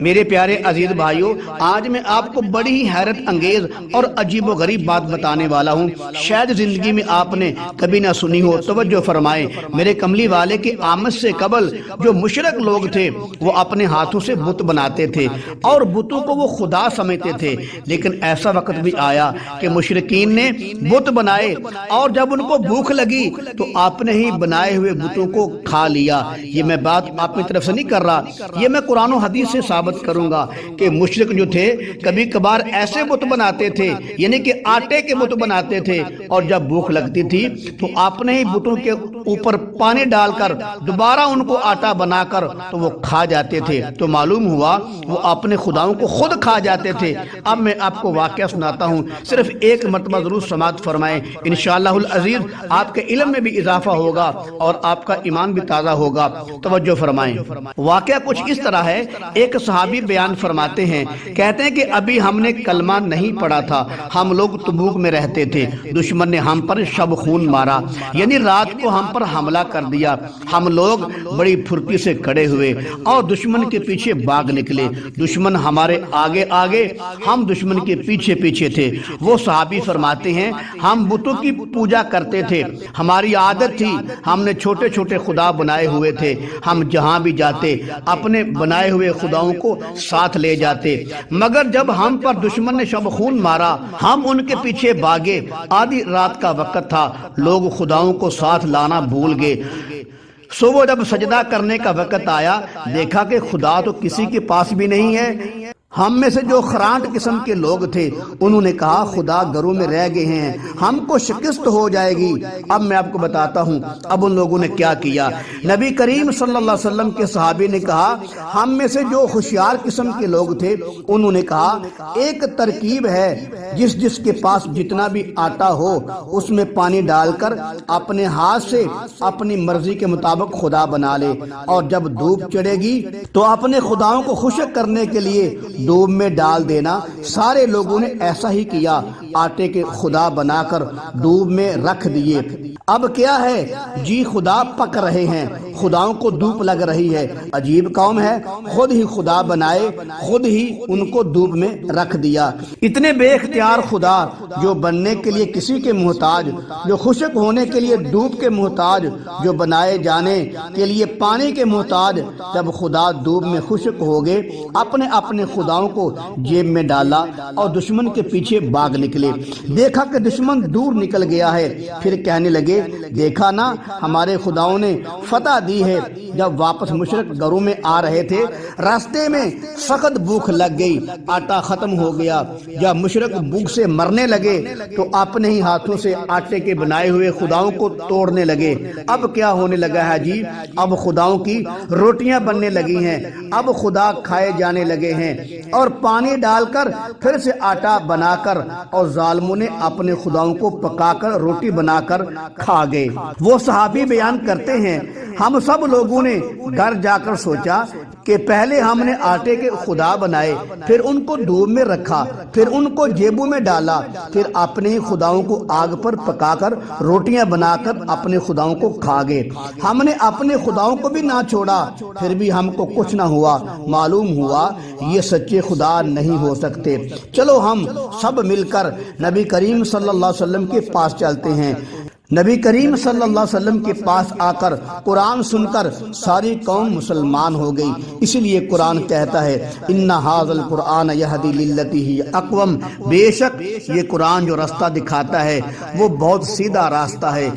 میرے پیارے عزیز بھائیوں، آج میں آپ کو بڑی ہی حیرت انگیز اور عجیب و غریب بات بتانے والا ہوں، شاید زندگی میں آپ نے کبھی نہ سنی ہو۔ توجہ فرمائیں، میرے کملی والے کی آمد سے قبل جو مشرک لوگ تھے وہ اپنے ہاتھوں سے بت بناتے تھے اور بتوں کو وہ خدا سمجھتے تھے، لیکن ایسا وقت بھی آیا کہ مشرکین نے بت بنائے اور جب ان کو بھوک لگی تو آپ نے ہی بنائے ہوئے بتوں کو کھا لیا۔ یہ میں بات آپ کی طرف سے نہیں کر رہا، یہ میں قرآن و حدیث سے ثابت کروں گا کہ مشرک جو تھے کبھی کبھار ایسے بت بناتے تھے، یعنی کہ آٹے کے بت بناتے تھے، اور جب بھوک لگتی تھی تو آپ نے ہی بتوں کے اوپر پانی ڈال کر دوبارہ ان کو آٹا بنا کر تو وہ کھا جاتے تھے۔ تو معلوم ہوا وہ اپنے خداؤں کو خود کھا جاتے تھے۔ اب میں آپ کو واقعہ سناتا ہوں، صرف ایک مرتبہ ضرور سماعت فرمائیں، انشاءاللہ العزیز آپ کے علم میں بھی اضافہ ہوگا اور آپ کا ایمان بھی تازہ ہوگا۔ توجہ فرمائیں، واقعہ کچھ اس طرح ہے۔ ایک صحابی بیان فرماتے ہیں، کہتے ہیں کہ ابھی ہم نے کلمہ نہیں پڑھا تھا، ہم لوگ تبوک میں رہتے تھے، دشمن نے ہم پر شب خون مارا، یعنی رات کو ہم پر حملہ کر دیا۔ ہم لوگ بڑی پھرتی سے کھڑے ہوئے اور دشمن کے پیچھے بھاگ نکلے، دشمن ہمارے آگے آگے، ہم دشمن کے پیچھے پیچھے تھے۔ وہ صحابی فرماتے ہیں، ہم بتوں کی پوجا کرتے تھے، ہماری عادت تھی، ہم نے چھوٹے چھوٹے خدا بنائے ہوئے تھے، ہم جہاں بھی جاتے اپنے بنائے ہوئے خداؤں کو ساتھ لے جاتے، مگر جب ہم پر دشمن نے شب خون مارا ہم ان کے پیچھے بھاگے، آدھی رات کا وقت تھا، لوگ خداؤں کو ساتھ لانا بھول گئے۔ سو وہ جب سجدہ کرنے کا وقت آیا، دیکھا کہ خدا تو کسی کے پاس بھی نہیں ہے۔ ہم میں سے جو خرانٹ قسم کے لوگ تھے انہوں نے کہا خدا گھروں میں رہ گئے ہیں، ہم کو شکست ہو جائے گی۔ اب میں آپ کو بتاتا ہوں اب ان لوگوں نے کیا کیا۔ نبی کریم صلی اللہ علیہ وسلم کے صحابی نے کہا، ہم میں سے جو ہوشیار قسم کے لوگ تھے انہوں نے کہا ایک ترکیب ہے، جس کے پاس جتنا بھی آٹا ہو اس میں پانی ڈال کر اپنے ہاتھ سے اپنی مرضی کے مطابق خدا بنا لے، اور جب دھوپ چڑھے گی تو اپنے خداؤں کو خشک کرنے کے لیے دھوپ میں ڈال دینا۔ سارے لوگوں نے ایسا ہی کیا، آٹے کے خدا بنا کر دھوپ میں رکھ دیے۔ اب کیا ہے جی، خدا پک رہے ہیں، خداؤں کو دھوپ لگ رہی ہے۔ عجیب قوم ہے، خود ہی خدا بنائے، خود ہی ان کو دھوپ میں رکھ دیا۔ اتنے بے اختیار خدا جو بننے کے لیے کسی کے محتاج، جو خشک ہونے کے لیے دھوپ کے محتاج، جو بنائے جانے کے لیے پانی کے محتاج، جب خدا دھوپ میں خشک ہو گئے اپنے اپنے خداؤں کو جیب میں ڈالا اور دشمن کے پیچھے بھاگ نکلے۔ دیکھا کہ دشمن دور نکل گیا ہے، پھر کہنے لگے دیکھا نا ہمارے خداؤں نے فتح دی ہے۔ جب واپس مشرک گھروں میں آ رہے تھے راستے میں سخت بھوک لگ گئی، آٹا ختم ہو گیا۔ جب مشرک بھوک سے مرنے لگے تو اپنے ہی ہاتھوں سے آٹے کے بنائے ہوئے خداؤں کو توڑنے لگے۔ اب کیا ہونے لگا ہے جی، اب خداؤں کی روٹیاں بننے لگی ہیں، اب خدا کھائے جانے لگے ہیں، اور پانی ڈال کر پھر سے آٹا بنا کر، اور ظالموں نے اپنے خداؤں کو پکا کر روٹی بنا کر کھا گئے۔ وہ صحابی بیان کرتے ہیں، ہم سب لوگوں نے گھر جا کر سوچا کہ پہلے ہم نے آٹے کے خدا بنائے، پھر ان کو دھوپ میں رکھا، پھر ان کو جیبوں میں ڈالا، پھر اپنے ہی خداؤں کو آگ پر پکا کر روٹیاں بنا کر اپنے خداؤں کو کھا گئے۔ ہم نے اپنے خداؤں کو بھی نہ چھوڑا، پھر بھی ہم کو کچھ نہ ہوا۔ معلوم ہوا یہ سچے خدا نہیں ہو سکتے۔ چلو ہم سب مل کر نبی کریم صلی اللہ علیہ وسلم کے پاس چلتے ہیں۔ نبی کریم صلی اللہ علیہ وسلم کے پاس آ کر قرآن سن کر ساری قوم مسلمان ہو گئی۔ اسی لیے قرآن کہتا ہے ان ھذا القرآن یہدی للتی ہی اقوم، بے شک یہ قرآن جو راستہ دکھاتا ہے وہ بہت سیدھا راستہ ہے۔